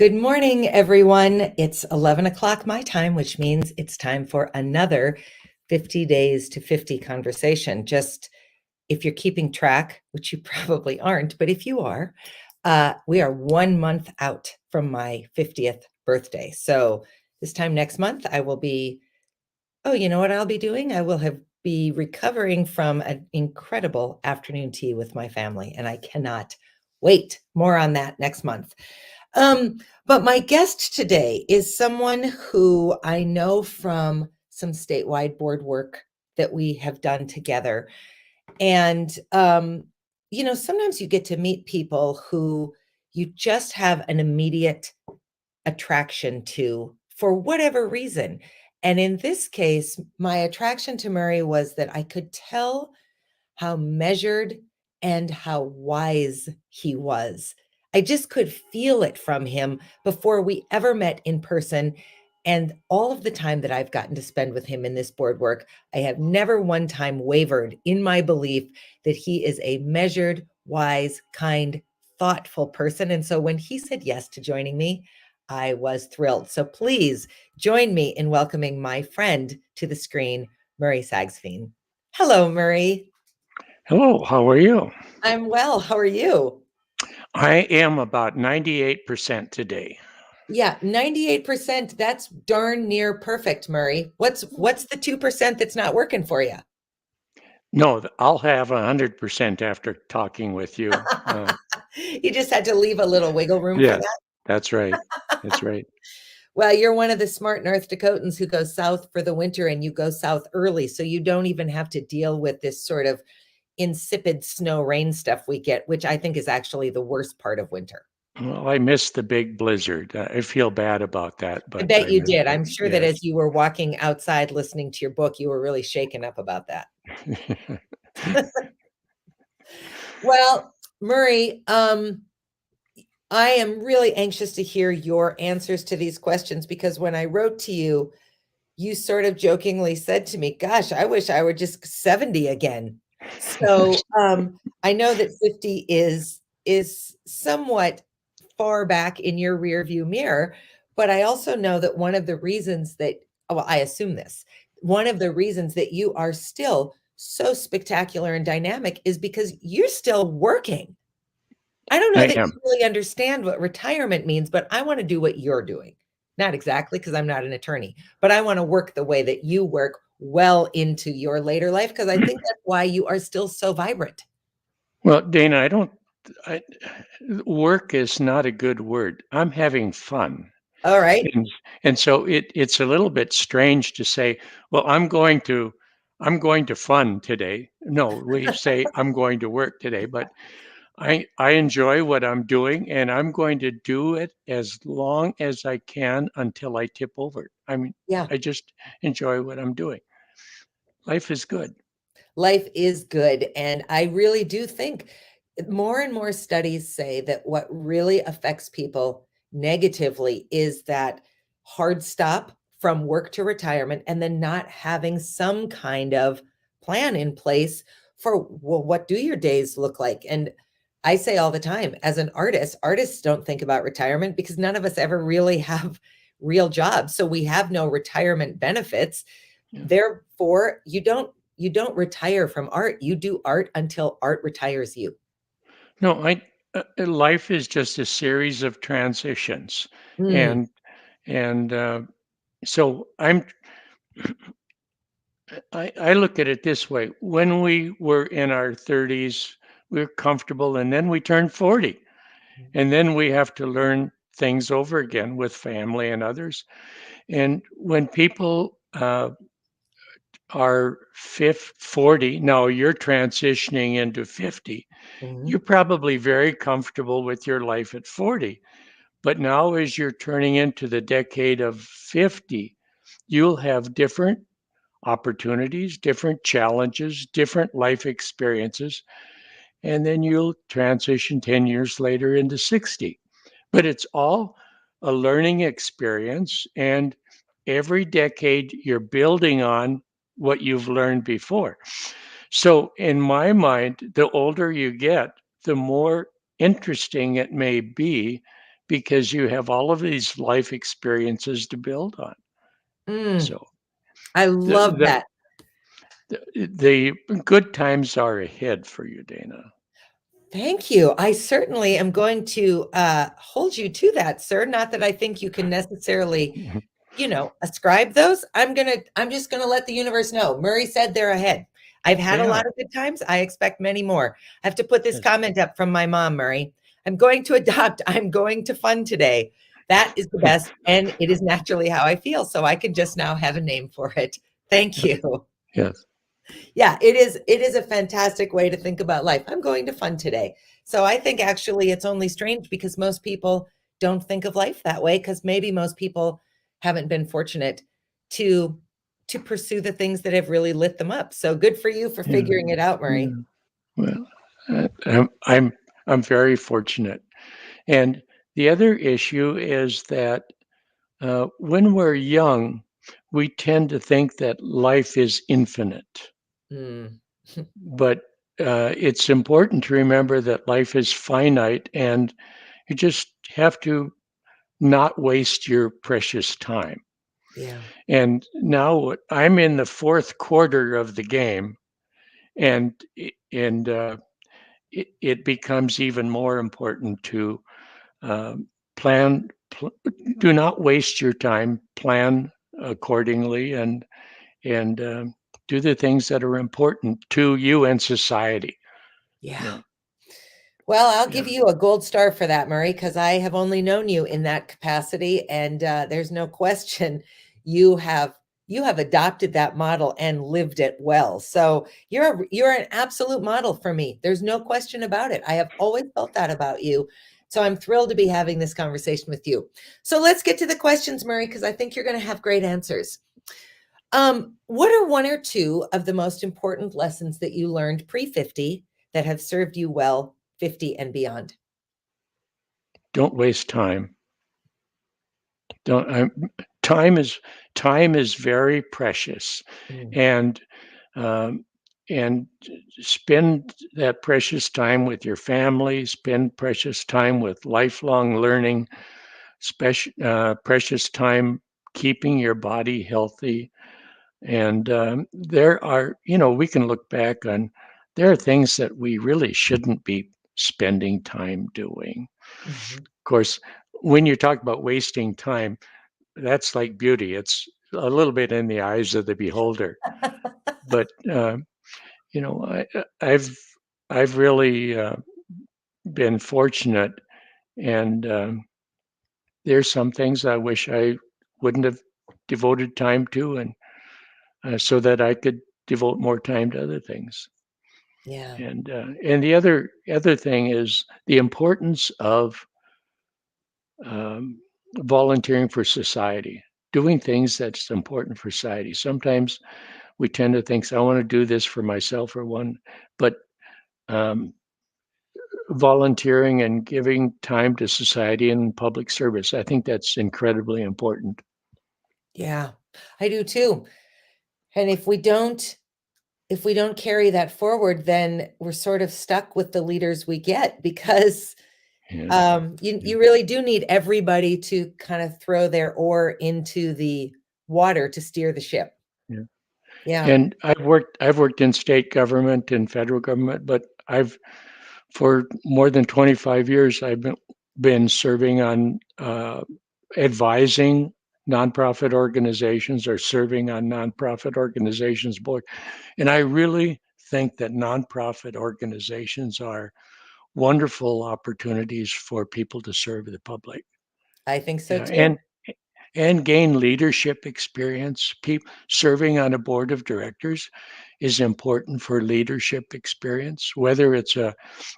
Good morning, everyone. It's 11 o'clock my time, which means it's time for another 50 Days to 50 conversation. Just if you're keeping track, which you probably aren't, but if you are, we are 1 month out from my 50th birthday. So this time next month, I will be, oh, you know what I'll be doing? I will be recovering from an incredible afternoon tea with my family, and I cannot wait. More on that next month. But my guest today is someone who I know from some statewide board work that we have done together. And, sometimes you get to meet people who you just have an immediate attraction to for whatever reason. And in this case, my attraction to Murray was that I could tell how measured and how wise he was. I just could feel it from him before we ever met in person. And all of the time that I've gotten to spend with him in this board work, I have never one time wavered in my belief that he is a measured, wise, kind, thoughtful person. And so when he said yes to joining me, I was thrilled. So please join me in welcoming my friend to the screen, Murray Sagsveen. Hello, Murray. Hello, how are you? I'm well. How are you? I am about 98% today. Yeah, 98%. That's darn near perfect, Murray. What's the 2% that's not working for you? No, I'll have 100% after talking with you. You just had to leave a little wiggle room for Yes, that. that's right. That's right. Well, you're one of the smart North Dakotans who goes south for the winter and you go south early. So you don't even have to deal with this sort of insipid snow rain stuff we get, which I think is actually the worst part of winter. Well, I missed the big blizzard. I feel bad about that, I but bet I you missed did. it. I'm sure that Yes. as you were walking outside listening to your book, you were really shaken up about that. Well, Murray, I am really anxious to hear your answers to these questions because when I wrote to you, you sort of jokingly said to me, "Gosh, I wish I were just 70 again." So I know that 50 is somewhat far back in your rear view mirror, but I also know that one of the reasons that, well, I assume this, one of the reasons that you are still so spectacular and dynamic is because you're still working. I don't know I that am. you really understand what retirement means, but I want to do what you're doing. Not exactly because I'm not an attorney, but I want to work the way that you work well into your later life because I think that's why you are still so vibrant. Well, Dana, I, work is not a good word. I'm having fun. All right. And, and so it's a little bit strange to say, well, I'm going to fun today. No, we say I'm going to work today, but I enjoy what I'm doing and I'm going to do it as long as I can until I tip over. I mean, Yeah. I just enjoy what I'm doing. Life is good. Life is good. And I really do think more and more studies say that what really affects people negatively is that hard stop from work to retirement and then not having some kind of plan in place for, well, what do your days look like? And I say all the time, as an artist, artists don't think about retirement because none of us ever really have real jobs. So we have no retirement benefits. Yeah. Therefore, you don't retire from art. You do art until art retires you. No, life is just a series of transitions, Mm, and and so I look at it this way. When we were in our 30s, we were comfortable, and then we turned 40. And then we have to learn things over again with family and others. And when people are 40, now you're transitioning into 50, mhm. you're probably very comfortable with your life at 40. But now, as you're turning into the decade of 50, you'll have different opportunities, different challenges, different life experiences, and then you'll transition 10 years later into 60. But it's all a learning experience, and every decade you're building on what you've learned before. So, in my mind, the older you get, the more interesting it may be because you have all of these life experiences to build on. So I love that. the good times are ahead for you, Dana. Thank you. I certainly am going to hold you to that, sir. Not that I think you can necessarily, ascribe those. I'm just gonna let the universe know. Murray said they're ahead. I've had a lot of good times. I expect many more. I have to put this comment up from my mom, Murray. I'm going to adopt. I'm going to fun today. That is the best, and it is naturally how I feel. So I can just now have a name for it. Thank you. Yes. Yeah, it is a fantastic way to think about life. I'm going to fun today. So I think actually it's only strange because most people don't think of life that way, because maybe most people haven't been fortunate to pursue the things that have really lit them up. So good for you for figuring it out, Murray. Well, I'm very fortunate. And the other issue is that when we're young, we tend to think that life is infinite. But it's important to remember that life is finite, and you just have to not waste your precious time. Yeah. And now I'm in the fourth quarter of the game, and it becomes even more important to plan. Do not waste your time. Plan accordingly, and do the things that are important to you and society. Yeah. Well, I'll give you a gold star for that, Murray, because I have only known you in that capacity, and there's no question you have adopted that model and lived it well. So you're an absolute model for me. There's no question about it. I have always felt that about you. So I'm thrilled to be having this conversation with you. So let's get to the questions, Murray, because I think you're going to have great answers. What are one or two of the most important lessons that you learned pre-50 that have served you well 50 and beyond? Don't waste time. Time is very precious, and spend that precious time with your family. Spend precious time with lifelong learning. Precious time keeping your body healthy. And there are, we can look back on. There are things that we really shouldn't be spending time doing. Of course, when you talk about wasting time, that's like beauty. It's a little bit in the eyes of the beholder. But I've really been fortunate, and there's some things I wish I wouldn't have devoted time to, and so that I could devote more time to other things. Yeah. And the other thing is the importance of volunteering for society, doing things that's important for society. Sometimes we tend to think, I want to do this for myself or one, but volunteering and giving time to society and public service, I think that's incredibly important. Yeah, I do too. And if we don't carry that forward, then we're sort of stuck with the leaders we get, because you really do need everybody to kind of throw their oar into the water to steer the ship. Yeah. And I've worked in state government and federal government, but for more than 25 years, I've been serving on advising nonprofit organizations or serving on nonprofit organizations board. And I really think that nonprofit organizations are wonderful opportunities for people to serve the public. I think so too. And gain leadership experience. Serving on a board of directors is important for leadership experience, whether it's a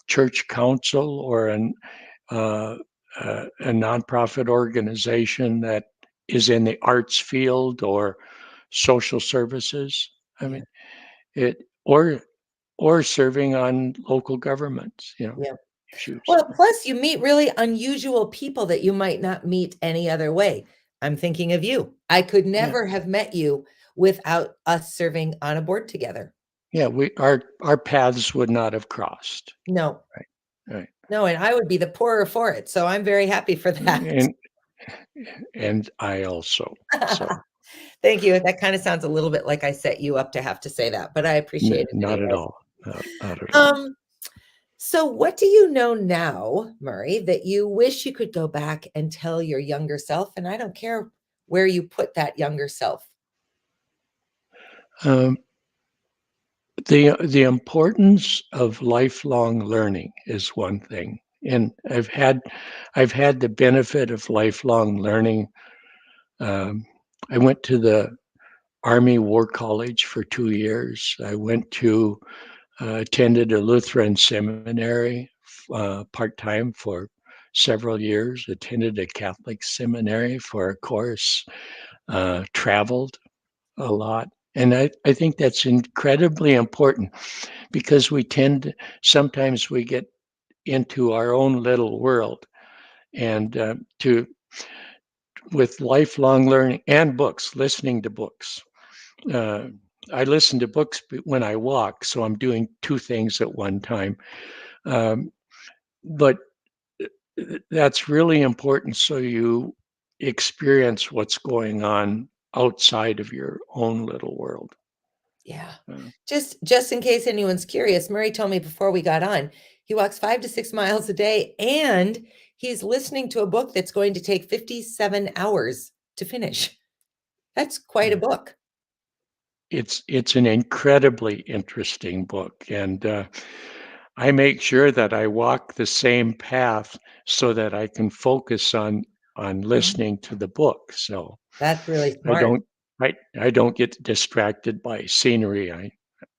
church council or a nonprofit organization that is in the arts field or social services. I mean, or serving on local governments, issues. Well, plus you meet really unusual people that you might not meet any other way. I'm thinking of you. I could never have met you without us serving on a board together. Yeah, our paths would not have crossed. No. Right. No, and I would be the poorer for it. So I'm very happy for that. And I also. So Thank you. That kind of sounds a little bit like I set you up to have to say that, but I appreciate it not at anyways. all. Not at all. Um, so what do you know now, Murray, that you wish you could go back and tell your younger self? And I don't care where you put that younger self. Um, the importance of lifelong learning is one thing, and I've had the benefit of lifelong learning. I went to the Army War College for 2 years. I went to attended a Lutheran seminary part time for several years. Attended a Catholic seminary for a course. Traveled a lot. And I think that's incredibly important because sometimes we get into our own little world and with lifelong learning and books, listening to books. Uh, I listen to books when I walk, so I'm doing two things at one time. Um, but that's really important so you experience what's going on outside of your own little world. Yeah. Uh, Just in case anyone's curious, Murray told me before we got on, he walks 5 to 6 miles a day and he's listening to a book that's going to take 57 hours to finish. That's quite a yeah. book. It's an incredibly interesting book, and I make sure that I walk the same path so that I can focus on Mhm. listening to the book. So That's really I smart. don't I don't get distracted by scenery.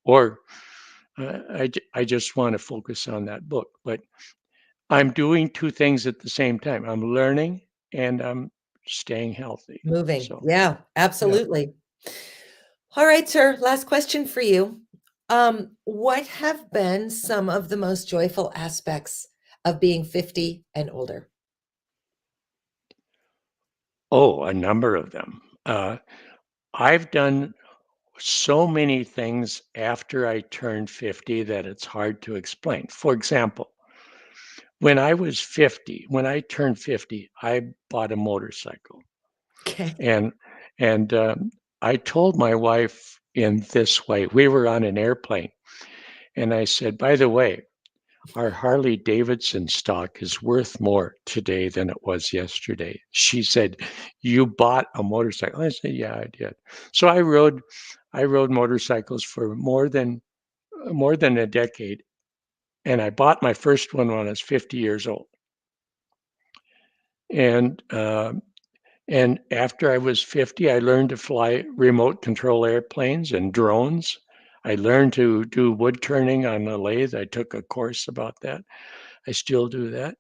Or I just want to focus on that book. But I'm doing two things at the same time. I'm learning and I'm staying healthy. Moving. So Yeah, yeah. absolutely. All right, sir. Last question for you. What have been some of the most joyful aspects of being 50 and older? Oh, a number of them. I've done so many things after I turned 50 that it's hard to explain. For example, when I turned 50, I bought a motorcycle. Okay. And I told my wife in this way, we were on an airplane, and I said, by the way, our Harley Davidson stock is worth more today than it was yesterday. She said, "You bought a motorcycle?" I said, "Yeah, I did." So I rode motorcycles for more than a decade, and I bought my first one when I was 50 years old. And and after I was 50, I learned to fly remote control airplanes and drones. I learned to do wood turning on a lathe. I took a course about that. I still do that.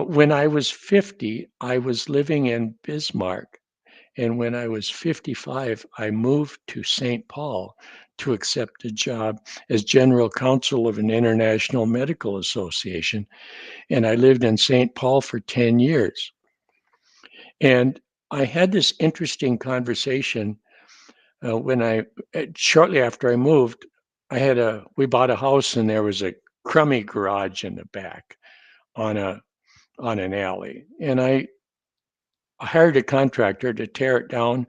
When I was 50, I was living in Bismarck. And when I was 55, I moved to St. Paul to accept a job as general counsel of an international medical association. And I lived in St. Paul for 10 years. And I had this interesting conversation shortly after I moved, we bought a house and there was a crummy garage in the back on an alley. And I hired a contractor to tear it down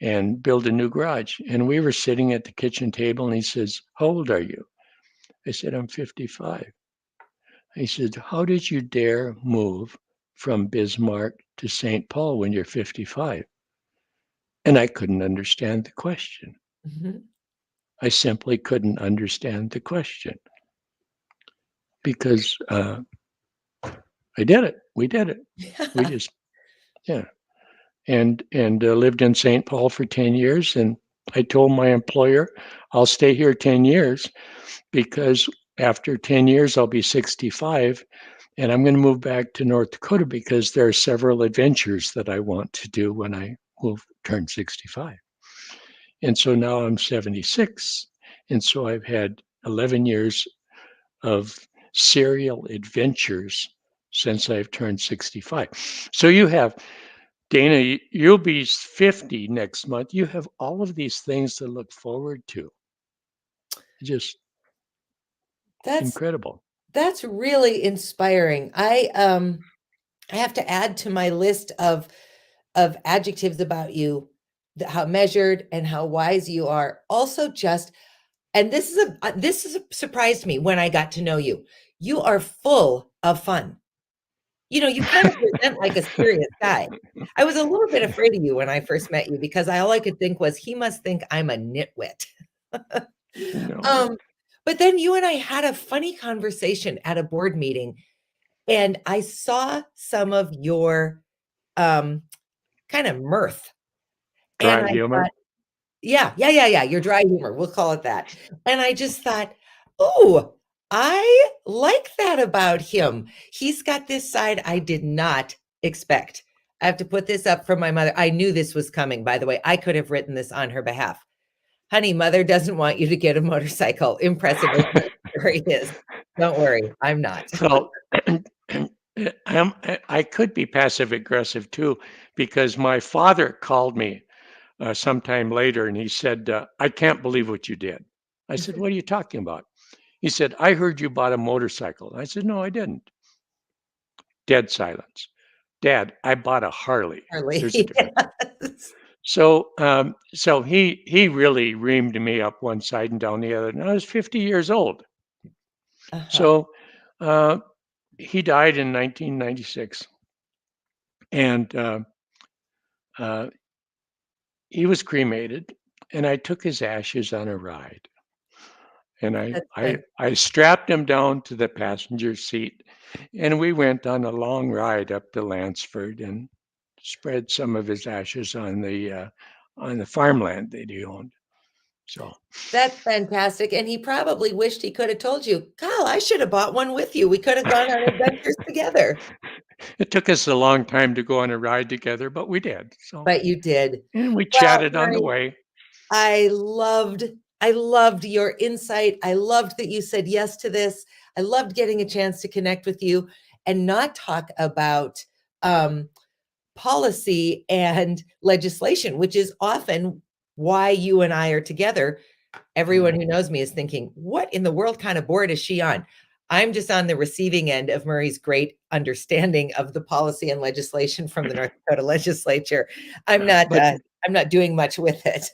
and build a new garage. And we were sitting at the kitchen table and he says, "How old are you?" I said, "I'm 55." He said, "How did you dare move from Bismarck to St. Paul when you're 55?" And I couldn't understand the question. Mhm. I simply couldn't understand the question because I did it. We did it. We just, yeah. And lived in St. Paul for 10 years. And I told my employer, I'll stay here 10 years because after 10 years, I'll be 65 and I'm going to move back to North Dakota because there are several adventures that I want to do when I turn 65. And so now I'm 76. And so I've had 11 years of serial adventures since I've turned 65. So you have Dana, you'll be 50 next month. You have all of these things to look forward to. Just That's incredible. That's really inspiring. I have to add to my list of adjectives about you, how measured and how wise you are. Also, just and this is surprised me when I got to know you. You are full of fun. You kind of present like a serious guy. I was a little bit afraid of you when I first met you because all I could think was he must think I'm a nitwit. No. Um, but then you and I had a funny conversation at a board meeting, and I saw some of your kind of mirth. And Dry I humor. thought, yeah, your dry humor, we'll call it that. And I just thought, "Oh, I like that about him. He's got this side I did not expect." I have to put this up for my mother. I knew this was coming, by the way. I could have written this on her behalf. "Honey, mother doesn't want you to get a motorcycle. Impressive as that story is. Don't worry, I'm not." So I could be passive aggressive too, because my father called me sometime later and he said, I can't believe what you did. I said, what are you talking about? He said, I heard you bought a motorcycle. I said, no, I didn't. Dead silence. Dad, I bought a Harley. Harley, There's a difference. yes. So he really reamed me up one side and down the other. And I was 50 years old. Uh-huh. So uh, he died in 1996, and uh, he was cremated, and I took his ashes on a ride, and That's fantastic. I strapped him down to the passenger seat, and we went on a long ride up to Lansford and spread some of his ashes on the farmland that he owned. So That's fantastic, and he probably wished he coulda told you, "Kyle, I should have bought one with you. We could have gone on adventures together." it took us a long time to go on a ride together, but we did. So, But you did. and we Well, chatted on the Mary, way. I loved I loved your insight. I loved that you said yes to this. I loved getting a chance to connect with you and not talk about, um, policy and legislation, which is often why you and I are together. Everyone Mm. who knows me is thinking, "What in the world kind of board is she on?" I'm just on the receiving end of Murray's great understanding of the policy and legislation from the North Dakota legislature. I'm not, But I'm not doing much with it.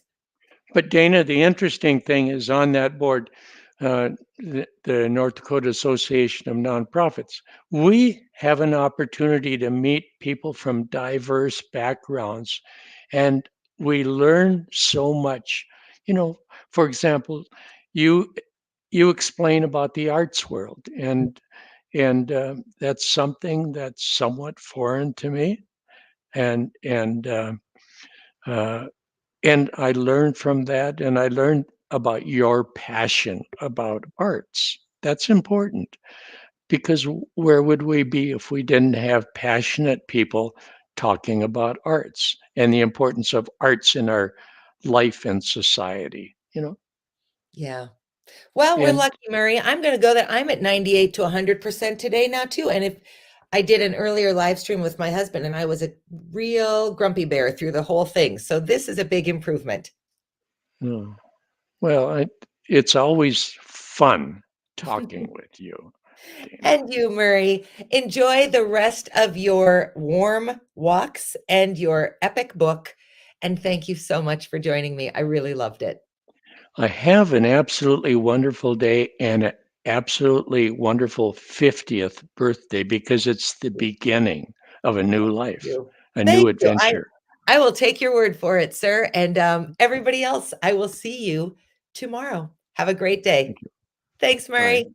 But Dana, the interesting thing is on that board, the North Dakota Association of Nonprofits, we have an opportunity to meet people from diverse backgrounds, and we learn so much. You know, for example, you you explain about the arts world, and that's something that's somewhat foreign to me, and uh, and I learned from that, and I learned about your passion about arts. That's important because where would we be if we didn't have passionate people talking about arts and the importance of arts in our life and society, you know? Yeah. Well, we're And lucky, Murray. I'm going to go there. I'm at 98 to 100% today now, too. And if I did an earlier live stream with my husband, and I was a real grumpy bear through the whole thing. So this is a big improvement. oh, well, it's always fun talking with you, Dana. And you, Murray, enjoy the rest of your warm walks and your epic book. And thank you so much for joining me. I really loved it. I have an absolutely wonderful day and an absolutely wonderful 50th birthday because it's the beginning of a new life, You. a new Thank you. adventure. I will take your word for it, sir. And everybody else, I will see you tomorrow. Have a great day. Thank you. Thanks, Bye. Murray.